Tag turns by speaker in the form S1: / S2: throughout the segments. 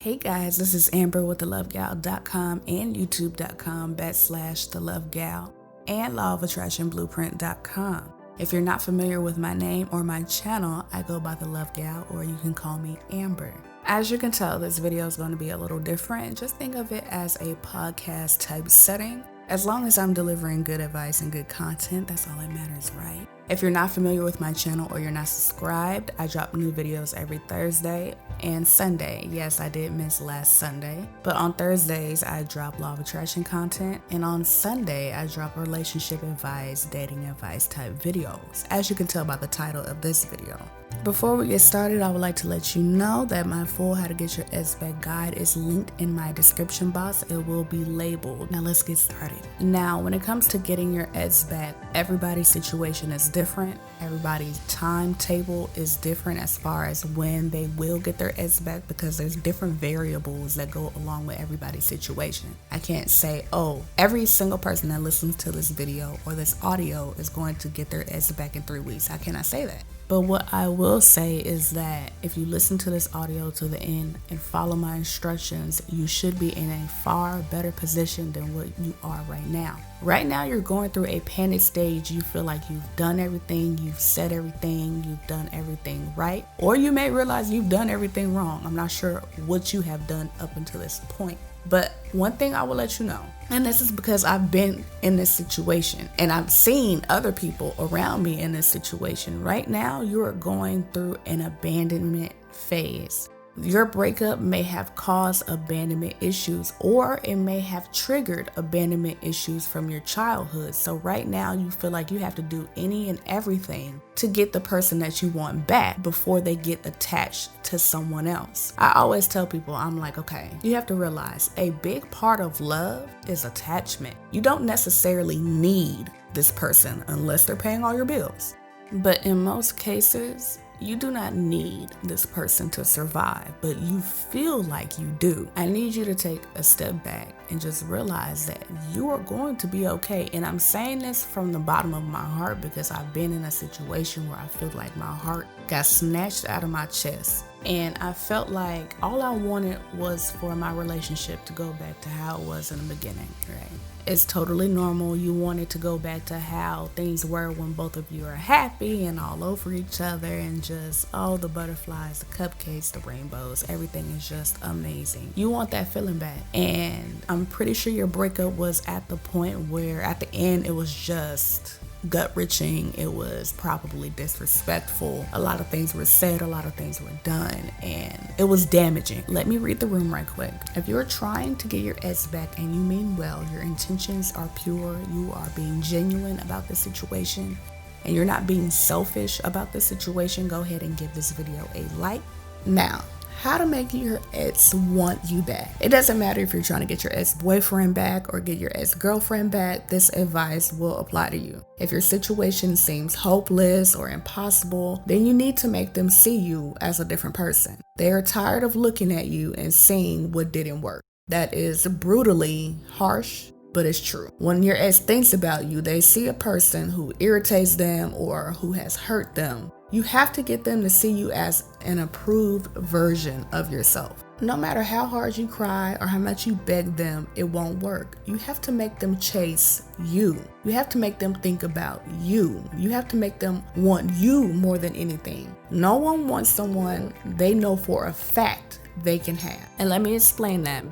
S1: Hey guys, this is Amber with thelovegal.com and youtube.com/thelovegal and lawofattractionblueprint.com. If you're not familiar with my name or my channel, I go by The Love Gal, or you can call me Amber. As you can tell, this video is going to be a little different. Just think of it as a podcast type setting. As long as I'm delivering good advice and good content, that's all that matters, right? If you're not familiar with my channel or you're not subscribed, I drop new videos every Thursday and Sunday. Yes, I did miss last Sunday, but on Thursdays, I drop law of attraction content, and on Sunday, I drop relationship advice, dating advice type videos, as you can tell by the title of this video. Before we get started, I would like to let you know that my full How to Get Your Ex Back guide is linked in my description box. It will be labeled. Now let's get started. Now, when it comes to getting your ex back, everybody's situation is different. Everybody's timetable is different as far as when they will get their ex back, because there's different variables that go along with everybody's situation. I can't say, oh, every single person that listens to this video or this audio is going to get their ex back in 3 weeks. I cannot say that. But what I will say is that if you listen to this audio to the end and follow my instructions, you should be in a far better position than what you are right now. Right now, you're going through a panic stage. You feel like you've done everything, you've said everything, you've done everything right. Or you may realize you've done everything wrong. I'm not sure what you have done up until this point. But one thing I will let you know, and this is because I've been in this situation and I've seen other people around me in this situation. Right now, you are going through an abandonment phase. Your breakup may have caused abandonment issues, or it may have triggered abandonment issues from your childhood. So right now you feel like you have to do any and everything to get the person that you want back before they get attached to someone else. I always tell people, I'm like, okay, you have to realize a big part of love is attachment. You don't necessarily need this person unless they're paying all your bills. But in most cases, you do not need this person to survive, but you feel like you do. I need you to take a step back and just realize that you are going to be okay. And I'm saying this from the bottom of my heart because I've been in a situation where I feel like my heart got snatched out of my chest. And I felt like all I wanted was for my relationship to go back to how it was in the beginning, right? It's totally normal. You want it to go back to how things were when both of you are happy and all over each other and just all the butterflies, the cupcakes, the rainbows, everything is just amazing. You want that feeling back. And I'm pretty sure your breakup was at the point where at the end it was just gut-wrenching. It was probably disrespectful. A lot of things were said, a lot of things were done, and it was damaging. Let me read the room right quick. If you're trying to get your ex back and you mean well, your intentions are pure, you are being genuine about the situation, and you're not being selfish about the situation, go ahead and give this video a like. Now, how to make your ex want you back. It doesn't matter if you're trying to get your ex-boyfriend back or get your ex-girlfriend back, this advice will apply to you. If your situation seems hopeless or impossible, then you need to make them see you as a different person. They are tired of looking at you and seeing what didn't work. That is brutally harsh, but it's true. When your ex thinks about you, they see a person who irritates them or who has hurt them. You have to get them to see you as an improved version of yourself. No matter how hard you cry or how much you beg them, it won't work. You have to make them chase you. You have to make them think about you. You have to make them want you more than anything. No one wants someone they know for a fact they can have. And let me explain that.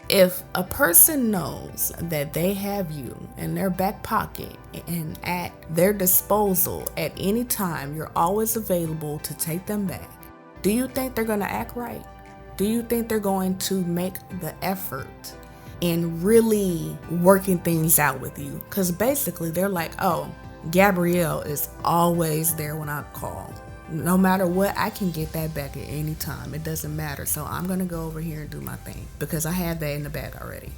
S1: If a person knows that they have you in their back pocket and at their disposal at any time, you're always available to take them back, do you think they're going to act right? Do you think they're going to make the effort in really working things out with you? Because basically they're like, oh, Gabrielle is always there when I call. No matter what, I can get that back at any time. It doesn't matter. So I'm going to go over here and do my thing because I had that in the bag already.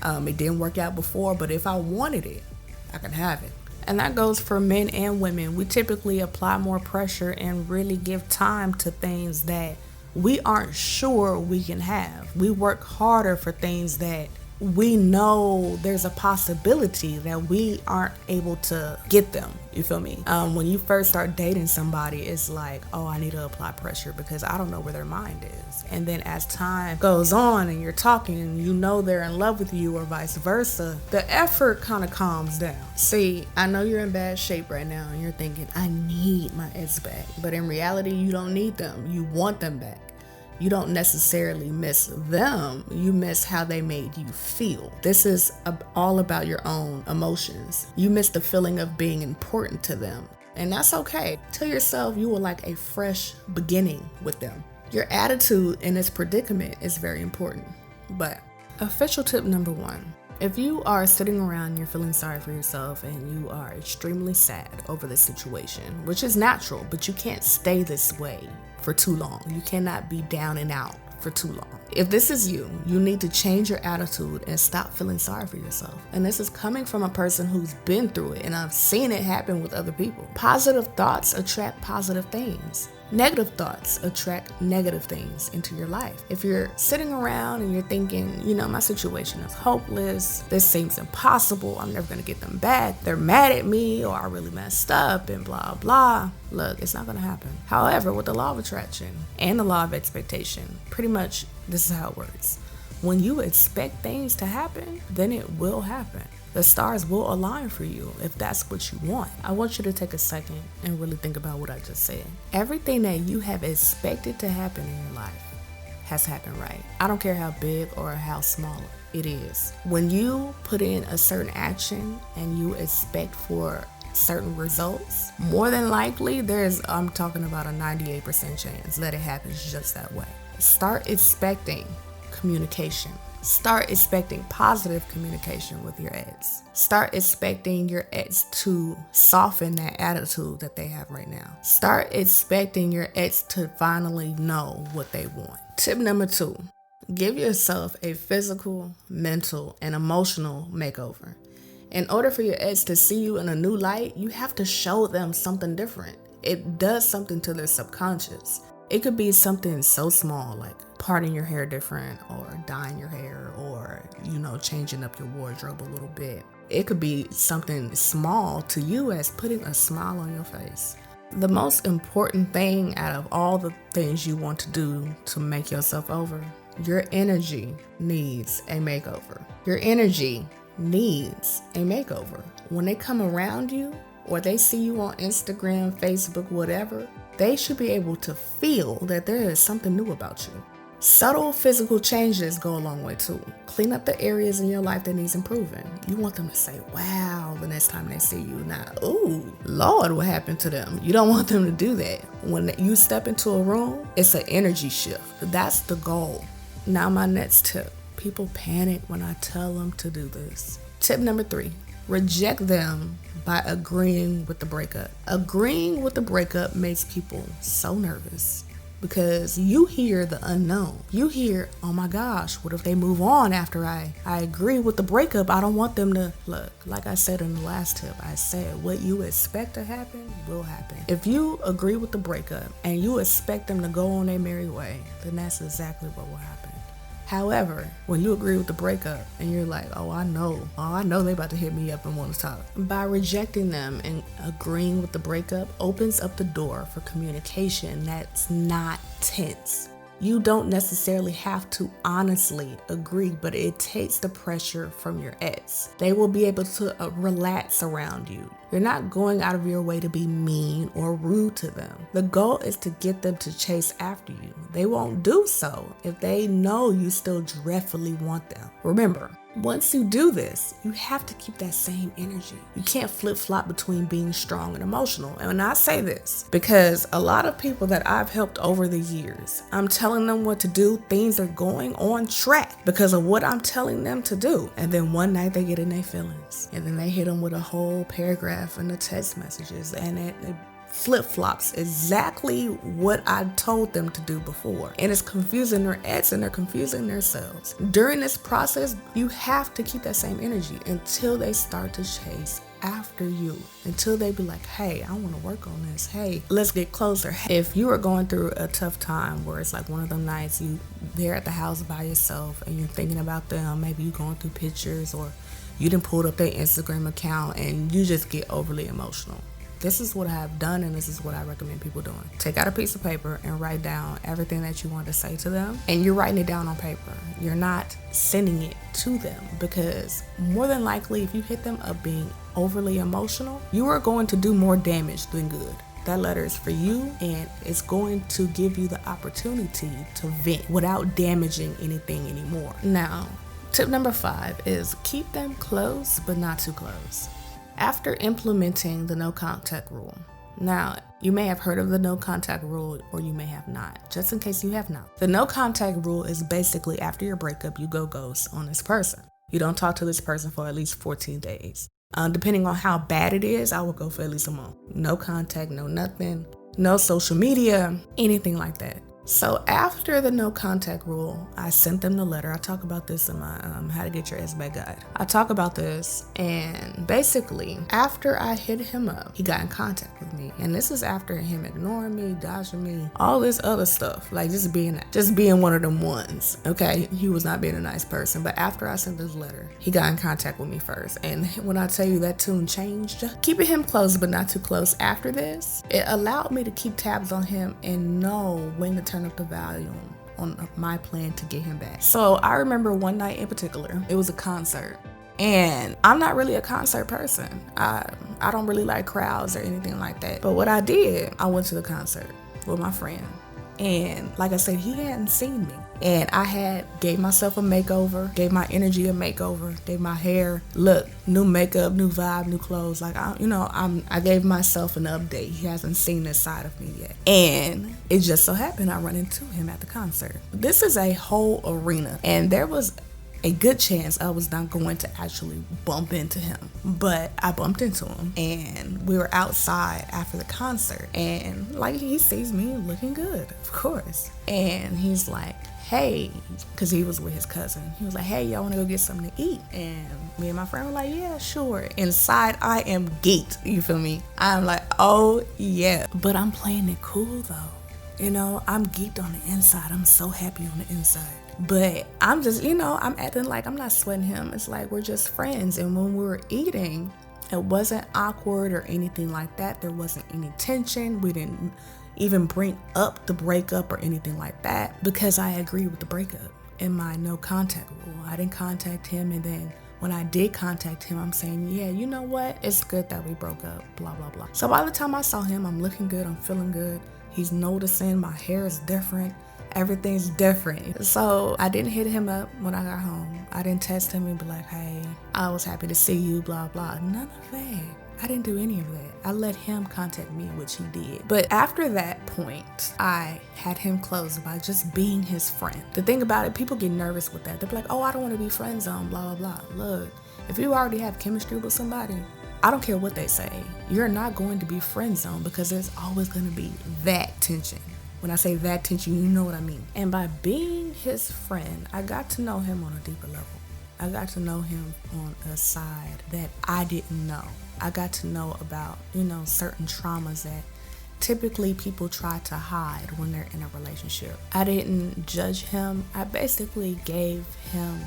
S1: It didn't work out before, but if I wanted it, I can have it. And that goes for men and women. We typically apply more pressure and really give time to things that we aren't sure we can have. We work harder for things that we know there's a possibility that we aren't able to get them. You feel me? When you first start dating somebody, it's like, oh, I need to apply pressure because I don't know where their mind is. And then as time goes on and you're talking and you know they're in love with you or vice versa, the effort kind of calms down. See, I know you're in bad shape right now and you're thinking, I need my ex back. But in reality, you don't need them. You want them back. You don't necessarily miss them, you miss how they made you feel. This is all about your own emotions. You miss the feeling of being important to them. And that's okay. Tell yourself you would like a fresh beginning with them. Your attitude in this predicament is very important. But official tip number 1. If you are sitting around and you're feeling sorry for yourself and you are extremely sad over this situation, which is natural, but you can't stay this way for too long. You cannot be down and out for too long. If this is you, you need to change your attitude and stop feeling sorry for yourself. And this is coming from a person who's been through it, and I've seen it happen with other people. Positive thoughts attract positive things. Negative thoughts attract negative things into your life. If you're sitting around and you're thinking, my situation is hopeless, this seems impossible, I'm never gonna get them back, they're mad at me, or I really messed up, and blah, blah. Look, it's not gonna happen. However, with the law of attraction and the law of expectation, pretty much this is how it works. When you expect things to happen, then it will happen. The stars will align for you if that's what you want. I want you to take a second and really think about what I just said. Everything that you have expected to happen in your life has happened, right? I don't care how big or how small it is. When you put in a certain action and you expect for certain results, more than likely I'm talking about a 98% chance that it happens just that way. Start expecting communication. Start expecting positive communication with your ex. Start expecting your ex to soften that attitude that they have right now. Start expecting your ex to finally know what they want. Tip number 2, give yourself a physical, mental, and emotional makeover. In order for your ex to see you in a new light, you have to show them something different. It does something to their subconscious. It could be something so small like parting your hair different or dyeing your hair or, changing up your wardrobe a little bit. It could be something small to you as putting a smile on your face. The most important thing out of all the things you want to do to make yourself over, your energy needs a makeover. Your energy needs a makeover. When they come around you or they see you on Instagram, Facebook, whatever, they should be able to feel that there is something new about you. Subtle physical changes go a long way too. Clean up the areas in your life that needs improving. You want them to say, wow, the next time they see you. Not, ooh, Lord, what happened to them? You don't want them to do that. When you step into a room, it's an energy shift. That's the goal. Now my next tip. People panic when I tell them to do this. Tip number 3, reject them by agreeing with the breakup. Agreeing with the breakup makes people so nervous because you hear the unknown. You hear, oh my gosh, what if they move on after I agree with the breakup? I don't want them to. Look, like I said in the last tip, I said what you expect to happen will happen. If you agree with the breakup and you expect them to go on their merry way, then that's exactly what will happen. However, when you agree with the breakup and you're like, oh, I know they about to hit me up and want to talk. By rejecting them and agreeing with the breakup opens up the door for communication that's not tense. You don't necessarily have to honestly agree, but it takes the pressure from your ex. They will be able to relax around you. You're not going out of your way to be mean or rude to them. The goal is to get them to chase after you. They won't do so if they know you still dreadfully want them. Remember, once you do this, you have to keep that same energy. You can't flip-flop between being strong and emotional. And I say this because a lot of people that I've helped over the years, I'm telling them what to do. Things are going on track because of what I'm telling them to do. And then one night they get in their feelings. And then they hit them with a whole paragraph in the text messages. And it flip-flops exactly what I told them to do before. And it's confusing their ex and they're confusing themselves. During this process, you have to keep that same energy until they start to chase after you until they be like, hey, I want to work on this. Hey, let's get closer. If you are going through a tough time where it's like one of them nights they're at the house by yourself and you're thinking about them, maybe you're going through pictures or you done pulled up their Instagram account and you just get overly emotional. This is what I have done, and this is what I recommend people doing. Take out a piece of paper and write down everything that you want to say to them, and you're writing it down on paper. You're not sending it to them, because more than likely, if you hit them up being overly emotional, you are going to do more damage than good. That letter is for you, and it's going to give you the opportunity to vent without damaging anything anymore. Now, tip number 5 is keep them close, but not too close. After implementing the no contact rule. Now, you may have heard of the no contact rule or you may have not, just in case you have not. The no contact rule is basically after your breakup, you go ghost on this person. You don't talk to this person for at least 14 days. Depending on how bad it is, I will go for at least a month. No contact, no nothing, no social media, anything like that. So after the no contact rule, I sent them the letter. I talk about this in my How to Get Your Ex Back guide. I talk about this, and basically after I hit him up, he got in contact with me. And this is after him ignoring me, dodging me, all this other stuff, like just being one of them ones. Okay, he was not being a nice person. But after I sent this letter, he got in contact with me first. And when I tell you that tune changed, keeping him close but not too close after this, it allowed me to keep tabs on him and know when to turn up the volume on my plan to get him back. So I remember one night in particular, it was a concert, and I'm not really a concert person. I don't really like crowds or anything like that. But what I did, I went to the concert with my friend, and like I said, he hadn't seen me, and I gave myself a makeover, gave my energy a makeover, gave my hair look, new makeup, new vibe, new clothes. Like I gave myself an update. He hasn't seen this side of me yet, and it just so happened I run into him at the concert. This is a whole arena, and there was a good chance I was not going to actually bump into him, but I bumped into him, and we were outside after the concert, and like he sees me looking good, of course, and he's like, hey, because he was with his cousin. He was like, hey, y'all want to go get something to eat? And me and my friend were like, yeah, sure. Inside, I am geeked, you feel me? I'm like, oh yeah, but I'm playing it cool though. I'm geeked on the inside. I'm so happy on the inside. But I'm just, I'm acting like I'm not sweating him. It's like we're just friends. And when we were eating, it wasn't awkward or anything like that. There wasn't any tension. We didn't even bring up the breakup or anything like that because I agreed with the breakup in my no contact rule. I didn't contact him, and then when I did contact him, I'm saying, yeah, you know what? It's good that we broke up, blah, blah, blah. So by the time I saw him, I'm looking good. I'm feeling good. He's noticing my hair is different. Everything's different. So I didn't hit him up when I got home. I didn't text him and be like, hey, I was happy to see you, blah, blah. None of that. I didn't do any of that. I let him contact me, which he did. But after that point, I had him closed by just being his friend. The thing about it, people get nervous with that. They're like, oh, I don't want to be friend zone, blah, blah, blah. Look, if you already have chemistry with somebody, I don't care what they say. You're not going to be friend zone because there's always going to be that tension. When I say that tension, you know what I mean. And by being his friend, I got to know him on a deeper level. I got to know him on a side that I didn't know. I got to know about, certain traumas that typically people try to hide when they're in a relationship. I didn't judge him. I basically gave him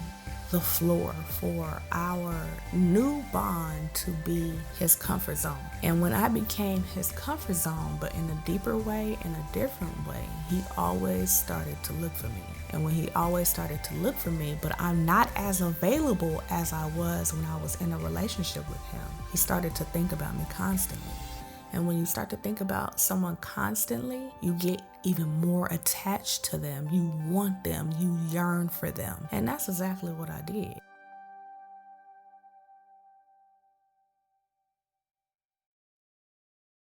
S1: the floor for our new bond to be his comfort zone. And when I became his comfort zone, but in a deeper way, in a different way, he always started to look for me. And when he always started to look for me, but I'm not as available as I was when I was in a relationship with him, he started to think about me constantly. And when you start to think about someone constantly, you get even more attached to them. You want them, you yearn for them. And that's exactly what I did.